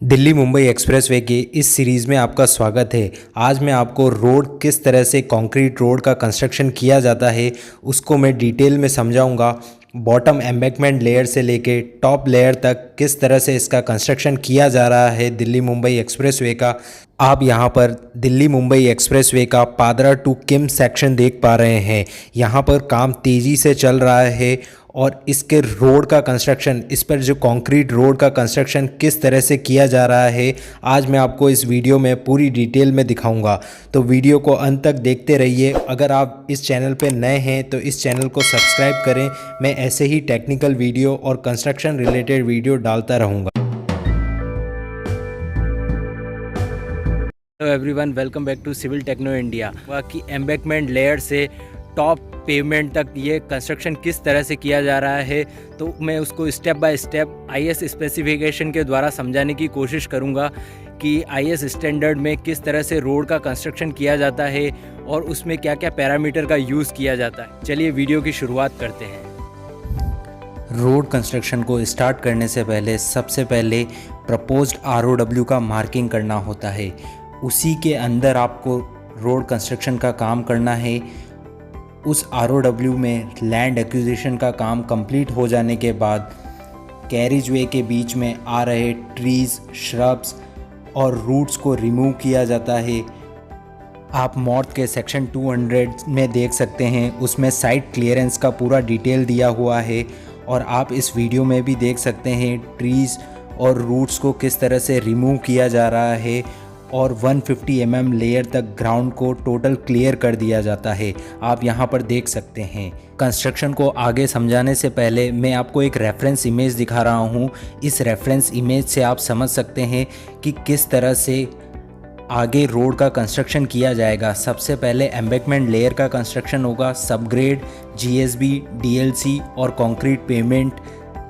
Delhi Mumbai expressway के इस series में आपका स्वागत है। आज मैं आपको रोड किस तरह से कंक्रीट रोड का कंस्ट्रक्शन किया जाता है उसको मैं डिटेल में समझाऊंगा। बॉटम एम्बैंकमेंट लेयर से लेके टॉप लेयर तक किस तरह से इसका कंस्ट्रक्शन किया जा रहा है दिल्ली मुंबई एक्सप्रेसवे का। आप यहाँ पर दिल्ली मुंबई एक्सप्रेसवे का पादरा टू किम सेक्शन देख पा रहे हैं। यहाँ पर काम तेज़ी से चल रहा है और इसके रोड का कंस्ट्रक्शन, इस पर जो कंक्रीट रोड का कंस्ट्रक्शन किस तरह से किया जा रहा है आज मैं आपको इस वीडियो में पूरी डिटेल में दिखाऊंगा। तो वीडियो को अंत तक देखते रहिए। अगर आप इस चैनल पर नए हैं तो इस चैनल को सब्सक्राइब करें। मैं ऐसे ही टेक्निकल वीडियो और कंस्ट्रक्शन रिलेटेड वीडियो डालता रहूँगा। Hello everyone, welcome back to civil techno India. बाकी एम्बैंकमेंट लेयर से टॉप पेवमेंट तक ये कंस्ट्रक्शन किस तरह से किया जा रहा है तो मैं उसको step by step IS specification के द्वारा समझाने की कोशिश करूंगा कि आईएस स्टैंडर्ड में किस तरह से रोड का कंस्ट्रक्शन किया जाता है और उसमें क्या क्या पैरामीटर का यूज़ किया जाता है। चलिए वीडियो की शुरुआत करते हैं। रोड कंस्ट्रक्शन को स्टार्ट करने से पहले सबसे पहले प्रपोज्ड आरओडब्ल्यू का मार्किंग करना होता है। उसी के अंदर आपको रोड कंस्ट्रक्शन का काम करना है। उस आरओडब्ल्यू में लैंड एक्विजिशन का काम कंप्लीट हो जाने के बाद कैरिज वे के बीच में आ रहे ट्रीज़, श्रब्स और रूट्स को रिमूव किया जाता है। आप मॉर्थ के सेक्शन 200 में देख सकते हैं, उसमें साइट क्लियरेंस का पूरा डिटेल दिया हुआ है और आप इस वीडियो में भी देख सकते हैं ट्रीज़ और रूट्स को किस तरह से रिमूव किया जा रहा है और 150 mm लेयर तक ग्राउंड को टोटल क्लियर कर दिया जाता है। आप यहाँ पर देख सकते हैं। कंस्ट्रक्शन को आगे समझाने से पहले मैं आपको एक रेफरेंस इमेज दिखा रहा हूँ। इस रेफरेंस इमेज से आप समझ सकते हैं कि किस तरह से आगे रोड का कंस्ट्रक्शन किया जाएगा। सबसे पहले एम्बैंकमेंट लेयर का कंस्ट्रक्शन होगा, सबग्रेड, जीएसबी, डीएलसी और कंक्रीट पेवमेंट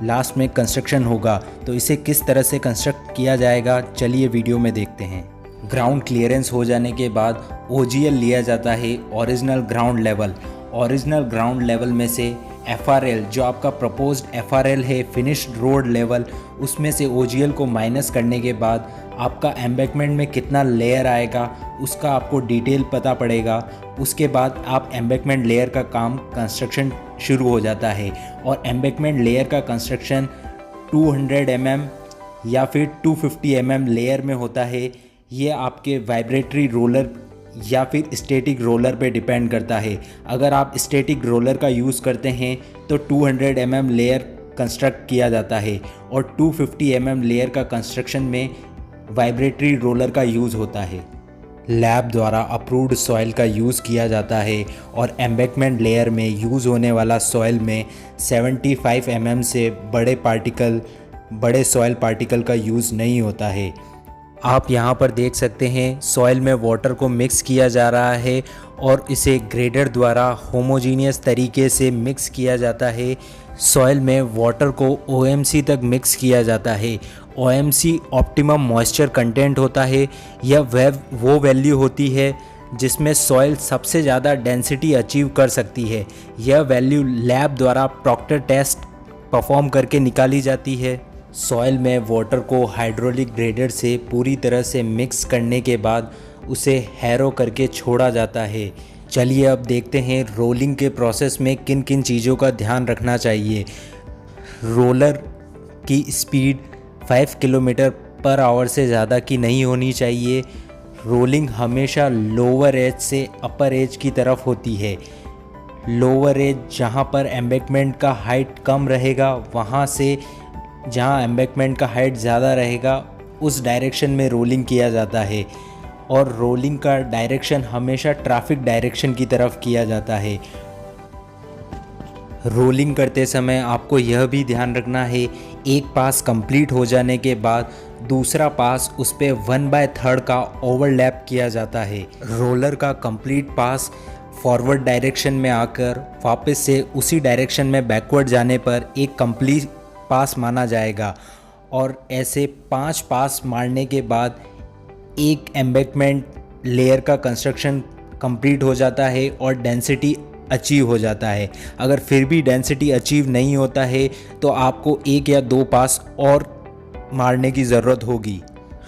लास्ट में कंस्ट्रक्शन होगा। तो इसे किस तरह से कंस्ट्रक्ट किया जाएगा चलिए वीडियो में देखते हैं। ग्राउंड क्लियरेंस हो जाने के बाद ओजीएल लिया जाता है, original ground level. Original ground level में से एफआरएल, जो आपका प्रपोज्ड एफआरएल है फिनिश्ड रोड लेवल, उसमें से ओजीएल को माइनस करने के बाद आपका एम्बैंकमेंट में कितना लेयर आएगा उसका आपको डिटेल पता पड़ेगा। उसके बाद आप एम्बैंकमेंट लेयर का काम कंस्ट्रक्शन शुरू हो जाता है और एम्बैंकमेंट लेयर का कंस्ट्रक्शन 200 mm या फिर 250 mm लेयर में होता है। ये आपके वाइब्रेटरी रोलर या फिर स्टैटिक रोलर पे डिपेंड करता है। अगर आप स्टैटिक रोलर का यूज़ करते हैं तो 200 mm लेयर कंस्ट्रक्ट किया जाता है और 250 mm लेयर का कंस्ट्रक्शन में वाइब्रेटरी रोलर का यूज़ होता है। लैब द्वारा अप्रूव्ड सॉइल का यूज़ किया जाता है और एम्बैंकमेंट लेयर में यूज़ होने वाला सॉइल में 75 mm से बड़े सॉइल पार्टिकल का यूज़ नहीं होता है। आप यहाँ पर देख सकते हैं सॉइल में वाटर को मिक्स किया जा रहा है और इसे ग्रेडर द्वारा होमोजीनियस तरीके से मिक्स किया जाता है। सॉइल में वाटर को ओएमसी तक मिक्स किया जाता है। ओएमसी ऑप्टिमम मॉइस्चर कंटेंट होता है। यह वो वैल्यू होती है जिसमें सॉइल सबसे ज़्यादा डेंसिटी अचीव कर सकती है। यह वैल्यू लैब द्वारा प्रॉक्टर टेस्ट परफॉर्म करके निकाली जाती है। सॉइल में वाटर को हाइड्रोलिक ग्रेडर से पूरी तरह से मिक्स करने के बाद उसे हैरो करके छोड़ा जाता है। चलिए अब देखते हैं रोलिंग के प्रोसेस में किन किन चीज़ों का ध्यान रखना चाहिए। रोलर की स्पीड 5 km/h से ज़्यादा की नहीं होनी चाहिए। रोलिंग हमेशा लोअर एज से अपर एज की तरफ होती है। लोअर एज जहाँ पर एम्बैंकमेंट का हाइट कम रहेगा वहाँ से जहाँ एम्बैंकमेंट का हाइट ज़्यादा रहेगा उस डायरेक्शन में रोलिंग किया जाता है और रोलिंग का डायरेक्शन हमेशा ट्रैफिक डायरेक्शन की तरफ किया जाता है। रोलिंग करते समय आपको यह भी ध्यान रखना है, एक पास कंप्लीट हो जाने के बाद दूसरा पास उस पर 1/3 का ओवरलैप किया जाता है। रोलर का कंप्लीट पास फॉरवर्ड डायरेक्शन में आकर वापस से उसी डायरेक्शन में बैकवर्ड जाने पर एक कंप्लीट पास माना जाएगा और ऐसे 5 पास मारने के बाद एक एम्बैंकमेंट लेयर का कंस्ट्रक्शन कंप्लीट हो जाता है और डेंसिटी अचीव हो जाता है। अगर फिर भी डेंसिटी अचीव नहीं होता है तो आपको 1 या 2 पास और मारने की ज़रूरत होगी।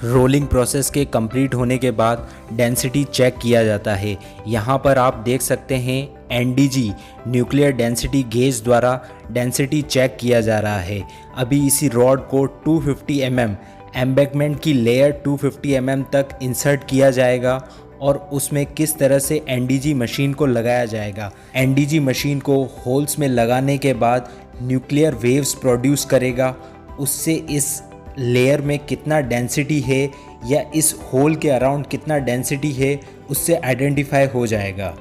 रोलिंग प्रोसेस के कंप्लीट होने के बाद डेंसिटी चेक किया जाता है। यहाँ पर आप देख सकते हैं एनडीजी न्यूक्लियर डेंसिटी गेज द्वारा डेंसिटी चेक किया जा रहा है। अभी इसी रॉड को 250 mm एम्बैकमेंट की लेयर 250 mm तक इंसर्ट किया जाएगा और उसमें किस तरह से एनडीजी मशीन को लगाया जाएगा। एनडीजी मशीन को होल्स में लगाने के बाद न्यूक्लियर वेव्स प्रोड्यूस करेगा, उससे इस लेयर में कितना डेंसिटी है या इस होल के अराउंड कितना डेंसिटी है उससे आइडेंटिफाई हो जाएगा।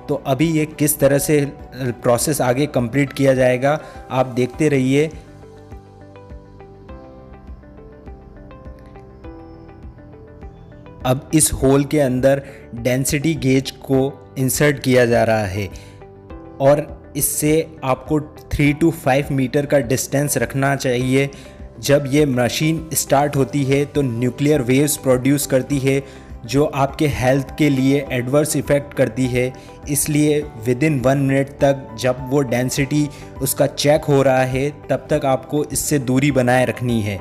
तो अभी ये किस तरह से प्रोसेस आगे कंप्लीट किया जाएगा आप देखते रहिए। अब इस होल के अंदर डेंसिटी गेज को इंसर्ट किया जा रहा है और इससे आपको 3 to 5 मीटर का डिस्टेंस रखना चाहिए। जब ये मशीन स्टार्ट होती है तो न्यूक्लियर वेव्स प्रोड्यूस करती है जो आपके हेल्थ के लिए एडवर्स इफ़ेक्ट करती है, इसलिए विदिन 1 मिनट तक जब वो डेंसिटी उसका चेक हो रहा है तब तक आपको इससे दूरी बनाए रखनी है।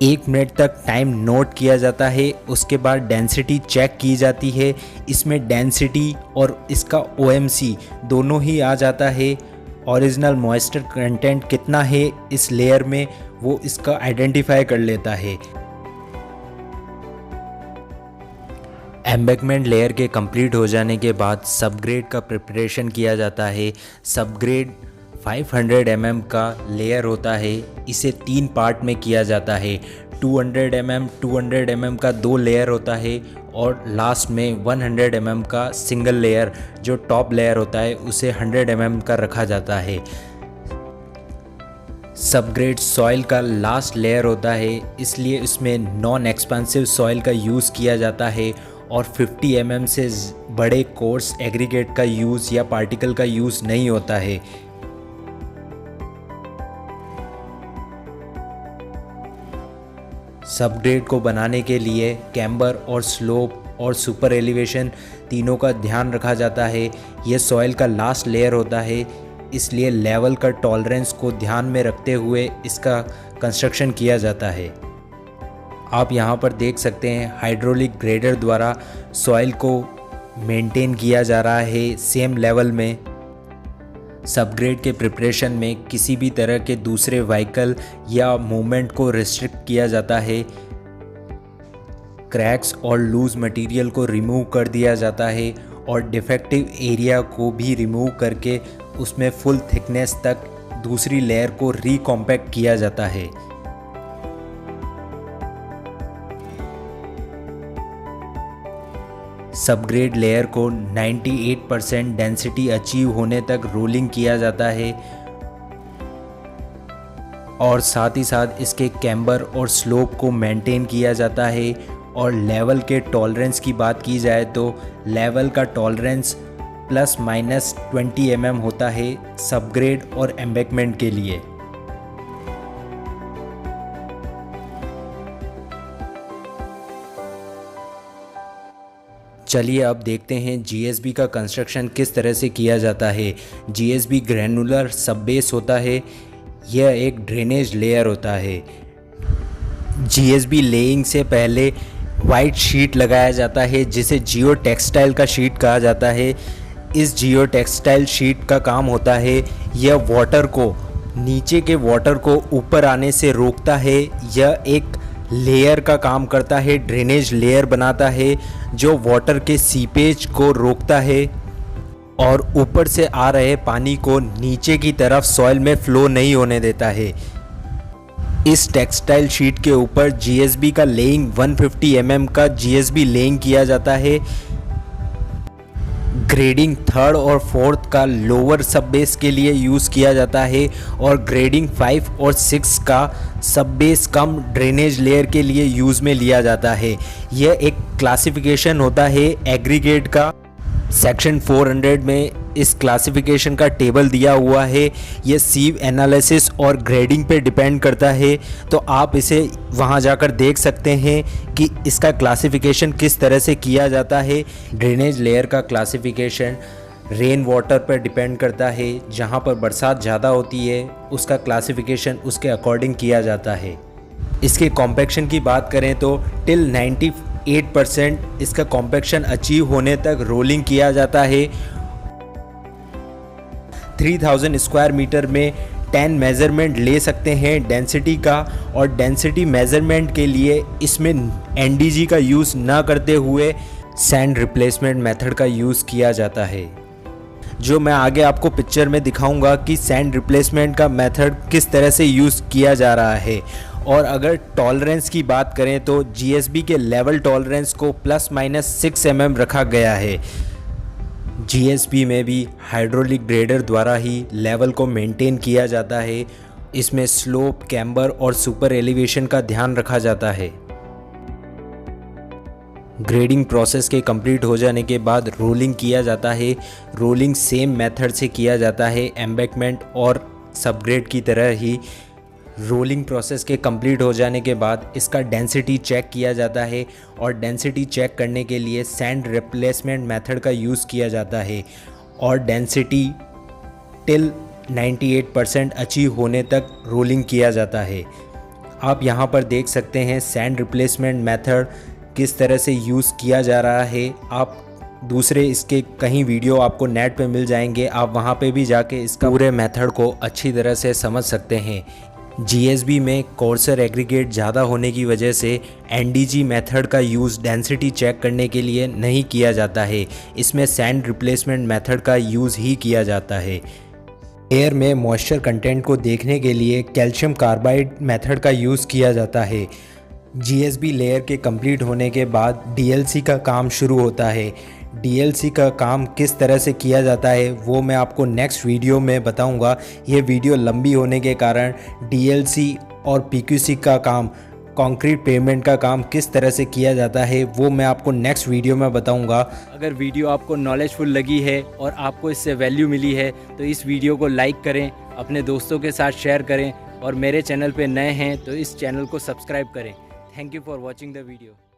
1 मिनट तक टाइम नोट किया जाता है, उसके बाद डेंसिटी चेक की जाती है। इसमें डेंसिटी और इसका OMC दोनों ही आ जाता है। ओरिजिनल मॉइस्चर कंटेंट कितना है इस लेयर में वो इसका आइडेंटिफाई कर लेता है। एम्बैकमेंट लेयर के कंप्लीट हो जाने के बाद सबग्रेड का प्रिपरेशन किया जाता है। सबग्रेड 500 mm का लेयर होता है, इसे 3 पार्ट में किया जाता है। 200 mm का 2 लेयर होता है और लास्ट में 100 mm का सिंगल लेयर जो टॉप लेयर होता है उसे 100 mm का रखा जाता है। सबग्रेड सॉइल का लास्ट लेयर होता है, इसलिए इसमें नॉन एक्सपेंसिव सॉइल का यूज़ किया जाता है और 50 mm से बड़े कोर्स एग्रीगेट का यूज़ या पार्टिकल का यूज़ नहीं होता है। सबग्रेड को बनाने के लिए कैम्बर और स्लोप और सुपर एलिवेशन तीनों का ध्यान रखा जाता है। यह सॉइल का लास्ट लेयर होता है, इसलिए लेवल का टॉलरेंस को ध्यान में रखते हुए इसका कंस्ट्रक्शन किया जाता है। आप यहाँ पर देख सकते हैं हाइड्रोलिक ग्रेडर द्वारा सॉइल को मेंटेन किया जा रहा है सेम लेवल में। सबग्रेड के प्रिपरेशन में किसी भी तरह के दूसरे व्हीकल या मूवमेंट को रिस्ट्रिक्ट किया जाता है। क्रैक्स और लूज मटेरियल को रिमूव कर दिया जाता है और डिफेक्टिव एरिया को भी रिमूव करके उसमें फुल थिकनेस तक दूसरी लेयर को रिकॉम्पैक्ट किया जाता है। सबग्रेड लेयर को 98% डेंसिटी अचीव होने तक रोलिंग किया जाता है और साथ ही साथ इसके कैम्बर और स्लोप को मेंटेन किया जाता है। और लेवल के टॉलरेंस की बात की जाए तो लेवल का टॉलरेंस ±20 mm होता है सबग्रेड और एम्बैकमेंट के लिए। चलिए अब देखते हैं जीएसबी का कंस्ट्रक्शन किस तरह से किया जाता है। जीएसबी ग्रैनुलर सब बेस होता है, यह एक ड्रेनेज लेयर होता है। जीएसबी लेइंग से पहले वाइट शीट लगाया जाता है जिसे जियो टेक्सटाइल का शीट कहा जाता है। इस जियो टेक्सटाइल शीट का काम होता है यह वाटर को नीचे के वाटर को ऊपर आने से रोकता है। यह एक लेयर का काम करता है, ड्रेनेज लेयर बनाता है जो वाटर के सीपेज को रोकता है और ऊपर से आ रहे पानी को नीचे की तरफ सॉइल में फ्लो नहीं होने देता है। इस टेक्सटाइल शीट के ऊपर जीएसबी का लेइंग 150 mm का जीएसबी लेइंग किया जाता है। ग्रेडिंग 3rd और 4th का लोअर सब बेस के लिए यूज़ किया जाता है और ग्रेडिंग 5 और 6 का सब बेस कम ड्रेनेज लेयर के लिए यूज़ में लिया जाता है। यह एक क्लासिफिकेशन होता है एग्रीगेट का। सेक्शन 400 में इस क्लासिफिकेशन का टेबल दिया हुआ है। यह सीव एनालिसिस और ग्रेडिंग पे डिपेंड करता है, तो आप इसे वहां जाकर देख सकते हैं कि इसका क्लासिफिकेशन किस तरह से किया जाता है। ड्रेनेज लेयर का क्लासिफिकेशन रेन वाटर पर डिपेंड करता है। जहाँ पर बरसात ज़्यादा होती है उसका क्लासिफिकेशन उसके अकॉर्डिंग किया जाता है। इसके कॉम्पैक्शन की बात करें तो टिल 98% इसका कॉम्पैक्शन अचीव होने तक रोलिंग किया जाता है। 3000 स्क्वायर मीटर में 10 मेज़रमेंट ले सकते हैं डेंसिटी का, और डेंसिटी मेज़रमेंट के लिए इसमें एनडीजी का यूज़ ना करते हुए सैंड रिप्लेसमेंट मेथड का यूज़ किया जाता है, जो मैं आगे आपको पिक्चर में दिखाऊंगा कि सैंड रिप्लेसमेंट का मेथड किस तरह से यूज़ किया जा रहा है। और अगर टॉलरेंस की बात करें तो जीएसबी के लेवल टॉलरेंस को ±6 mm रखा गया है। जीएसबी में भी हाइड्रोलिक ग्रेडर द्वारा ही लेवल को मेंटेन किया जाता है। इसमें स्लोप, कैम्बर और सुपर एलिवेशन का ध्यान रखा जाता है। ग्रेडिंग प्रोसेस के कंप्लीट हो जाने के बाद रोलिंग किया जाता है। रोलिंग सेम मेथड से किया जाता है एम्बैंकमेंट और सबग्रेड की तरह ही। रोलिंग प्रोसेस के कंप्लीट हो जाने के बाद इसका डेंसिटी चेक किया जाता है, और डेंसिटी चेक करने के लिए सैंड रिप्लेसमेंट मेथड का यूज़ किया जाता है, और डेंसिटी टिल 98% अचीव होने तक रोलिंग किया जाता है। आप यहाँ पर देख सकते हैं सैंड रिप्लेसमेंट मेथड किस तरह से यूज़ किया जा रहा है। आप दूसरे इसके कहीं वीडियो आपको नेट पे मिल जाएंगे, आप वहाँ पे भी जाके इसका पूरे मेथड को अच्छी तरह से समझ सकते हैं। जीएसबी में कोर्सर एग्रीगेट ज़्यादा होने की वजह से एनडीजी मेथड का यूज़ डेंसिटी चेक करने के लिए नहीं किया जाता है। इसमें सैंड रिप्लेसमेंट मेथड का यूज़ ही किया जाता है। एयर में मॉइस्चर कंटेंट को देखने के लिए कैल्शियम कार्बाइड मेथड का यूज़ किया जाता है। जीएसबी लेयर के कंप्लीट होने के बाद डीएलसी का काम शुरू होता है। डीएलसी का काम किस तरह से किया जाता है वो मैं आपको नेक्स्ट वीडियो में बताऊंगा। ये वीडियो लंबी होने के कारण डीएलसी और पीक्यूसी का काम, कंक्रीट पेमेंट का काम किस तरह से किया जाता है वो मैं आपको नेक्स्ट वीडियो में बताऊंगा। अगर वीडियो आपको नॉलेजफुल लगी है और आपको इससे वैल्यू मिली है तो इस वीडियो को लाइक करें, अपने दोस्तों के साथ शेयर करें, और मेरे चैनल पे नए हैं तो इस चैनल को सब्सक्राइब करें। Thank you for watching the video.